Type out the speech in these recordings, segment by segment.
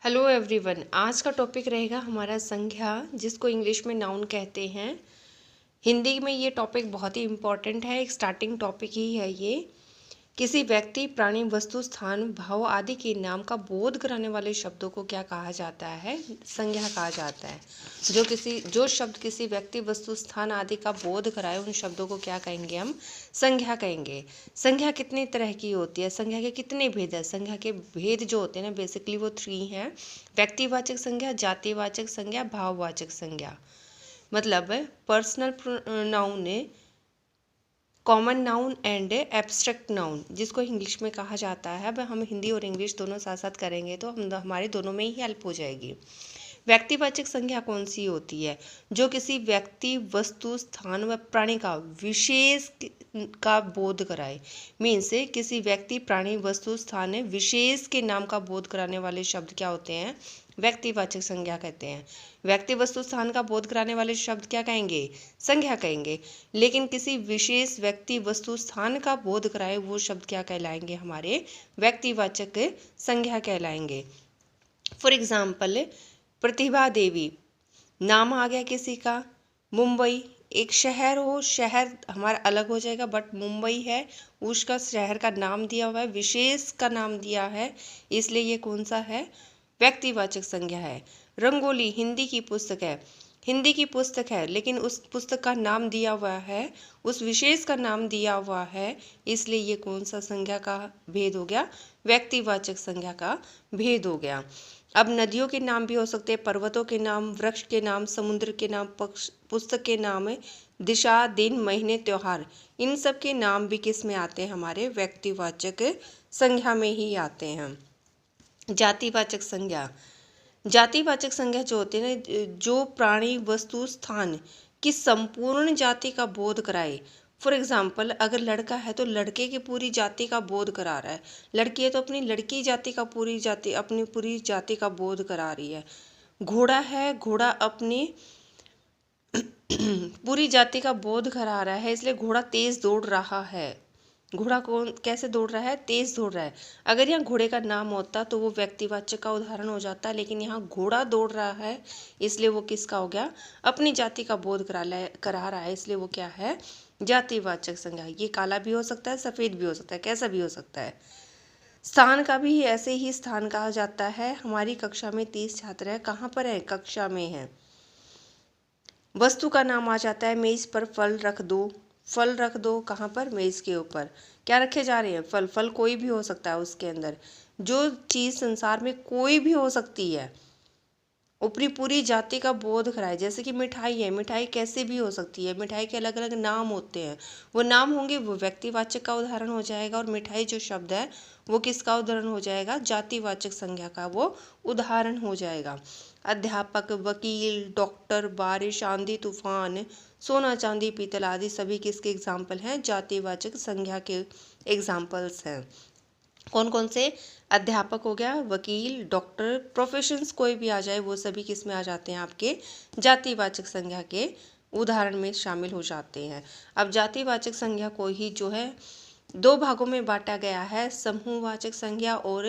Hello everyone. आज का topic रहेगा हमारा संज्ञा, जिसको इंग्लिश में नाउन कहते हैं। हिंदी में ये टॉपिक बहुत ही इम्पॉर्टेंट है, एक स्टार्टिंग टॉपिक ही है ये। किसी व्यक्ति, प्राणी, वस्तु, स्थान, भाव आदि के नाम का बोध कराने वाले शब्दों को क्या कहा जाता है? संज्ञा कहा जाता है। जो शब्द किसी व्यक्ति, वस्तु, स्थान आदि का बोध कराए, उन शब्दों को क्या कहेंगे? हम संज्ञा कहेंगे। संज्ञा कितनी तरह की होती है? संज्ञा के कितने भेद है? संज्ञा के भेद जो होते हैं ना, बेसिकली वो 3 हैं। व्यक्तिवाचक संज्ञा, जातिवाचक संज्ञा, भाववाचक संज्ञा। मतलब personal noun, common noun and abstract noun, जिसको इंग्लिश में कहा जाता है। अब हम हिंदी और इंग्लिश दोनों साथ साथ करेंगे तो हमारे दोनों में ही हेल्प हो जाएगी। व्यक्तिवाचक संज्ञा कौन सी होती है? जो किसी व्यक्ति, वस्तु, स्थान व प्राणी का विशेष का बोध कराए। मीन्स किसी व्यक्ति, प्राणी, वस्तु, स्थान, विशेष के नाम का बोध कराने वाले शब्द क्या होते हैं? व्यक्तिवाचक संज्ञा कहते हैं। व्यक्ति, वस्तु, स्थान का बोध कराने वाले शब्द क्या कहेंगे? संज्ञा कहेंगे। लेकिन किसी विशेष व्यक्ति, वस्तु, स्थान का बोध कराए वो शब्द क्या कहलाएंगे? हमारे व्यक्तिवाचक संज्ञा कहलाएंगे। फॉर एग्जाम्पल, प्रतिभा देवी नाम आ गया किसी का। मुंबई एक शहर हो, शहर हमारा अलग हो जाएगा, बट मुंबई है, उसका शहर का नाम दिया हुआ है, विशेष का नाम दिया है, इसलिए ये कौन सा है? व्यक्तिवाचक संज्ञा है। रंगोली हिंदी की पुस्तक है, हिंदी की पुस्तक है, लेकिन उस पुस्तक का नाम दिया हुआ है, उस विशेष का नाम दिया हुआ है, इसलिए ये कौन सा संज्ञा का भेद हो गया? व्यक्तिवाचक संज्ञा का भेद हो गया। अब नदियों के नाम भी हो सकते हैं, पर्वतों के नाम, वृक्ष के नाम, समुद्र के नाम, पुस्तक के नाम, दिशा, दिन, महीने, त्योहार, इन सब के नाम भी किस में आते हैं? हमारे व्यक्तिवाचक संज्ञा में ही आते हैं। जातिवाचक संज्ञा, जातिवाचक संज्ञा जो होती है ना, जो प्राणी, वस्तु, स्थान की संपूर्ण जाति का बोध कराए। फॉर एग्जाम्पल, अगर लड़का है तो लड़के की पूरी जाति का बोध करा रहा है, लड़की है तो अपनी लड़की जाति का अपनी पूरी जाति का बोध करा रही है। घोड़ा है, घोड़ा अपनी पूरी जाति का बोध करा रहा है, इसलिए घोड़ा तेज दौड़ रहा है। घोड़ा कौन कैसे दौड़ रहा है? तेज दौड़ रहा है। अगर यहाँ घोड़े का नाम होता तो वो व्यक्तिवाचक का उदाहरण हो जाता, लेकिन यहाँ घोड़ा दौड़ रहा है, इसलिए वो किसका हो गया? अपनी जाति का बोध करा रहा है, इसलिए वो क्या है? जातिवाचक संज्ञा। ये काला भी हो सकता है, सफ़ेद भी हो सकता है, कैसा भी हो सकता है। स्थान का भी ऐसे ही स्थान कहा जाता है। हमारी कक्षा में 30 छात्र हैं, कहाँ पर है? कक्षा में है। वस्तु का नाम आ जाता है, मेज पर फल रख दो, फल रख दो, कहाँ पर? मेज के ऊपर। क्या रखे जा रहे हैं? फल। फल कोई भी हो सकता है उसके अंदर, जो चीज़ संसार में कोई भी हो सकती है, ऊपरी पूरी जाति का बोध कराए। जैसे कि मिठाई है, मिठाई कैसे भी हो सकती है, मिठाई के अलग अलग नाम होते हैं, वो नाम होंगे, वो व्यक्तिवाचक का उदाहरण हो जाएगा, और मिठाई जो शब्द है वो किसका उदाहरण हो जाएगा? जातिवाचक संज्ञा का वो उदाहरण हो जाएगा। अध्यापक, वकील, डॉक्टर, बारिश, आंधी, तूफान, सोना, चांदी, पीतल आदि सभी किसके एग्जाम्पल हैं? जातिवाचक संज्ञा के एग्जाम्पल्स हैं। कौन कौन से? अध्यापक हो गया, वकील, डॉक्टर, प्रोफेशंस कोई भी आ जाए, वो सभी किस में आ जाते हैं? आपके जातिवाचक संज्ञा के उदाहरण में शामिल हो जाते हैं। अब जातिवाचक संज्ञा को ही जो है 2 भागों में बांटा गया है, समूहवाचक संज्ञा और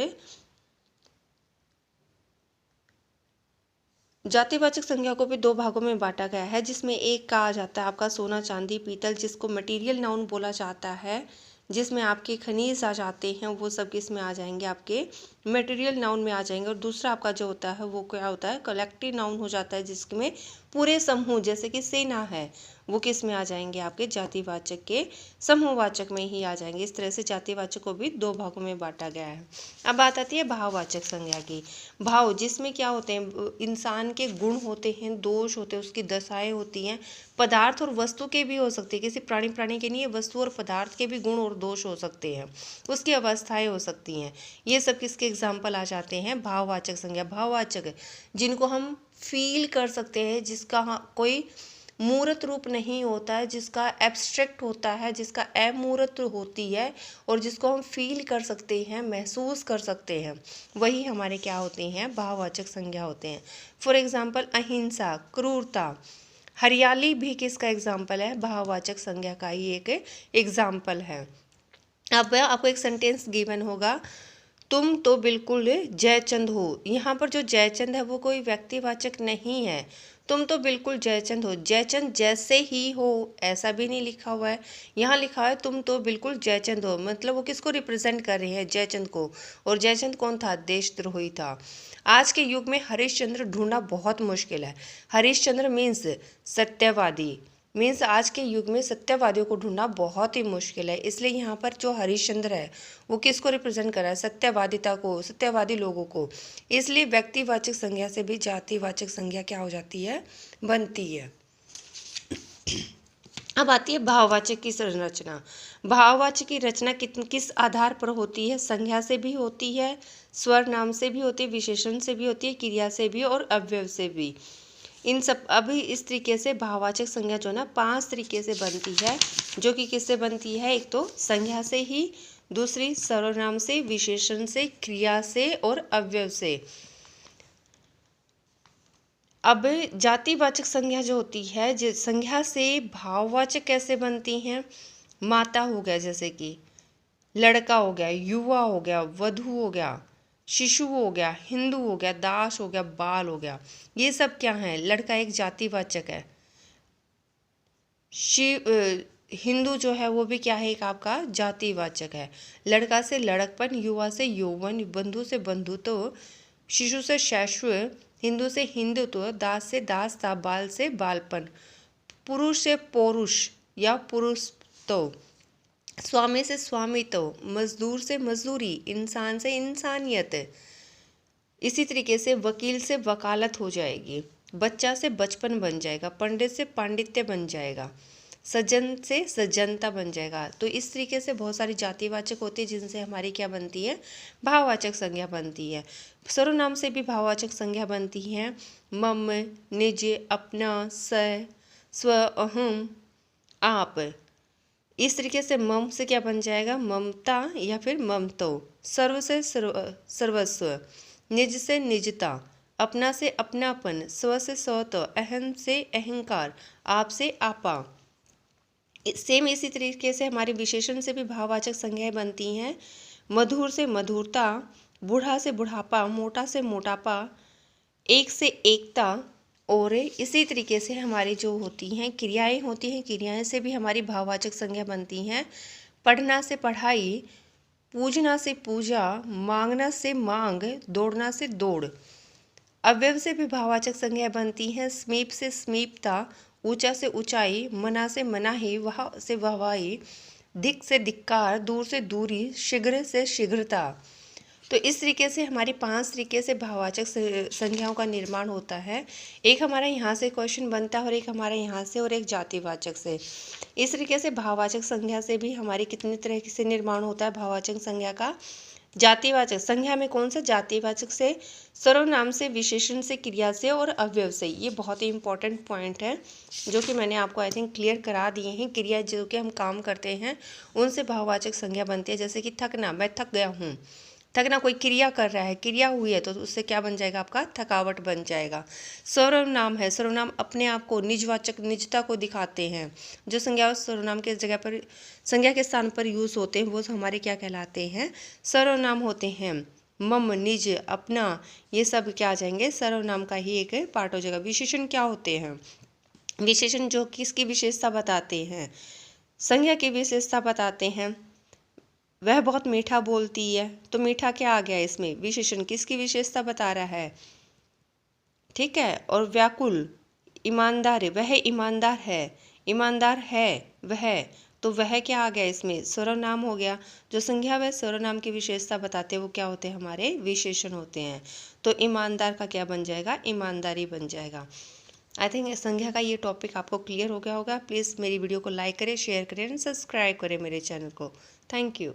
जातिवाचक संज्ञा को भी 2 भागों में बांटा गया है, जिसमें एक का आ जाता है आपका सोना, चांदी, पीतल, जिसको मटेरियल नाउन बोला जाता है, जिसमें आपके खनिज आ जाते हैं, वो सब किस में आ जाएंगे? आपके मटेरियल नाउन में आ जाएंगे। और दूसरा आपका जो होता है वो क्या होता है? कलेक्टिव नाउन हो जाता है, जिसमें पूरे समूह, जैसे कि सेना है, वो किस में आ जाएंगे? आपके जातिवाचक के समूहवाचक में ही आ जाएंगे। इस तरह से जातिवाचक को भी 2 भागों में बांटा गया है। अब बात आती है भाववाचक संज्ञा की। भाव, जिसमें क्या होते हैं? इंसान के गुण होते हैं, दोष होते हैं, उसकी दशाएं होती हैं, पदार्थ और वस्तु के भी हो सकते हैं। किसी प्राणी के नहीं, वस्तु और पदार्थ के भी गुण और दोष हो सकते हैं, उसकी अवस्थाएं हो सकती हैं। ये सब किसके एग्जाम्पल आ जाते हैं? भाववाचक संज्ञा। भाववाचक जिनको हम फील कर सकते हैं, जिसका कोई मूर्त रूप नहीं होता है, जिसका एब्स्ट्रैक्ट होता है, जिसका अमूर्त होती है, और जिसको हम फील कर सकते हैं, महसूस कर सकते हैं, वही हमारे क्या होते हैं? भाववाचक संज्ञा होते हैं। फॉर एग्जाम्पल, अहिंसा, क्रूरता, हरियाली भी किसका एग्जाम्पल है? भाववाचक संज्ञा का ही एक एग्जाम्पल है। अब आपको एक सेंटेंस गिवन होगा, तुम तो बिल्कुल जयचंद हो। यहाँ पर जो जयचंद है वो कोई व्यक्तिवाचक नहीं है। तुम तो बिल्कुल जयचंद हो। जयचंद जैसे ही हो ऐसा भी नहीं लिखा हुआ है। यहाँ लिखा है तुम तो बिल्कुल जयचंद हो, मतलब वो किसको रिप्रेजेंट कर रहे हैं? जयचंद को। और जयचंद कौन था? देशद्रोही था। आज के युग में हरिश्चंद्र ढूंढना बहुत मुश्किल है। हरिश्चंद्र मीन्स सत्यवादी, मीन्स आज के युग में सत्यवादियों को ढूंढना बहुत ही मुश्किल है। इसलिए यहाँ पर जो हरिश्चंद्र है वो किसको रिप्रेजेंट कर रहा है? सत्यवादिता को, सत्यवादी लोगों को। इसलिए व्यक्तिवाचक संज्ञा से भी जातिवाचक संज्ञा क्या हो जाती है? बनती है। अब आती है भाववाचक की संरचना। भाववाचक की रचना किस आधार पर होती है? संज्ञा से भी होती है, स्वर नाम से भी होती है, विशेषण से भी होती है, क्रिया से भी और अवयव से भी। इन सब अभी इस तरीके से भाववाचक संज्ञा जो ना 5 तरीके से बनती है, जो कि किससे बनती है? एक तो संज्ञा से ही, दूसरी सर्वनाम से, विशेषण से, क्रिया से और अवयव से। अब जातिवाचक संज्ञा जो होती है, संज्ञा से भाववाचक कैसे बनती हैं? माता हो गया, जैसे कि लड़का हो गया, युवा हो गया, वधु हो गया, शिशु हो गया, हिंदू हो गया, दास हो गया, बाल हो गया। ये सब क्या है? लड़का एक जातिवाचक है। हिंदू जो है वो भी क्या है? एक आपका जातिवाचक है। लड़का से लड़कपन, युवा से यौवन, बंधु से बंधुत्व, शिशु से शैशव, हिंदू से हिंदुत्व, दास से दासता, बाल से बालपन, पुरुष से पौरुष या पुरुषत्व, स्वामी से स्वामित्व, मजदूर से मजदूरी, इंसान से इंसानियत। इसी तरीके से वकील से वकालत हो जाएगी, बच्चा से बचपन बन जाएगा, पंडित से पांडित्य बन जाएगा, सज्जन से सज्जनता बन जाएगा। तो इस तरीके से बहुत सारी जातिवाचक होती है जिनसे हमारी क्या बनती है? भाववाचक संज्ञा बनती है। सर्वनाम से भी भाववाचक संज्ञा बनती है। मम, निज, अपना, स, स्व, अहम, आप। इस तरीके से मम से क्या बन जाएगा? ममता या फिर ममतो। सर्व से सर्वस्व, निज से निजता, अपना से अपनापन, स्व से स्वत्व, अहम से अहंकार, आप से आपा। सेम इसी तरीके से हमारे विशेषण से भी भाववाचक संज्ञाएं बनती हैं। मधुर से मधुरता, बूढ़ा से बुढ़ापा, मोटा से मोटापा, एक से एकता। और इसी तरीके से हमारी जो होती हैं क्रियाएं होती हैं, क्रियाएं से भी हमारी भाववाचक संज्ञा बनती हैं। पढ़ना से पढ़ाई, पूजना से पूजा, मांगना से मांग, दौड़ना से दौड़। अवयव से भी भाववाचक संज्ञाएं बनती हैं। समीप से समीपता, ऊंचा से ऊंचाई, मना से मनाही, वाह से वाहवाही, धिक से धिक्कार, दूर से दूरी, शीघ्र से शीघ्रता। तो इस तरीके से हमारी 5 तरीके से भाववाचक संज्ञाओं का निर्माण होता है। एक हमारा यहाँ से क्वेश्चन बनता है और एक हमारा यहाँ से और एक जातिवाचक से। इस तरीके से भाववाचक संज्ञा से भी हमारी कितने तरह से निर्माण होता है भाववाचक संज्ञा का? जातिवाचक संज्ञा में कौन सा? जातिवाचक से, सर्वनाम से, विशेषण से, क्रिया से और अवयव से। ये बहुत ही इंपॉर्टेंट पॉइंट है जो कि मैंने आपको आई थिंक क्लियर करा दिए हैं। क्रिया जो कि हम काम करते हैं उनसे भाववाचक संज्ञा बनती है। जैसे कि थकना, मैं थक गया हूँ। थकना कोई क्रिया कर रहा है, क्रिया हुई है तो उससे क्या बन जाएगा? आपका थकावट बन जाएगा। सर्वनाम है, सर्वनाम अपने आप को, निजवाचक, निजता को दिखाते हैं। जो संज्ञा सर्वनाम के जगह पर, संज्ञा के स्थान पर यूज होते हैं वो हमारे क्या कहलाते हैं? सर्वनाम होते हैं। मम, निज, अपना, ये सब क्या आ जाएंगे? सर्वनाम का ही एक पार्ट हो जाएगा। विशेषण क्या होते हैं? विशेषण जो किसकी विशेषता बताते हैं? संज्ञा की विशेषता बताते हैं। वह बहुत मीठा बोलती है, तो मीठा क्या आ गया इसमें? विशेषण किसकी विशेषता बता रहा है? ठीक है। और व्याकुल, ईमानदार, वह ईमानदार है, ईमानदार है वह, तो वह क्या आ गया इसमें? सर्वनाम हो गया। जो संज्ञा व सर्वनाम की विशेषता बताते हैं वो क्या होते हैं? हमारे विशेषण होते हैं। तो ईमानदार का क्या बन जाएगा? ईमानदारी बन जाएगा। आई थिंक संज्ञा का ये टॉपिक आपको क्लियर हो गया होगा। प्लीज़ मेरी वीडियो को लाइक करें, शेयर करें, सब्सक्राइब करें मेरे चैनल को। Thank you.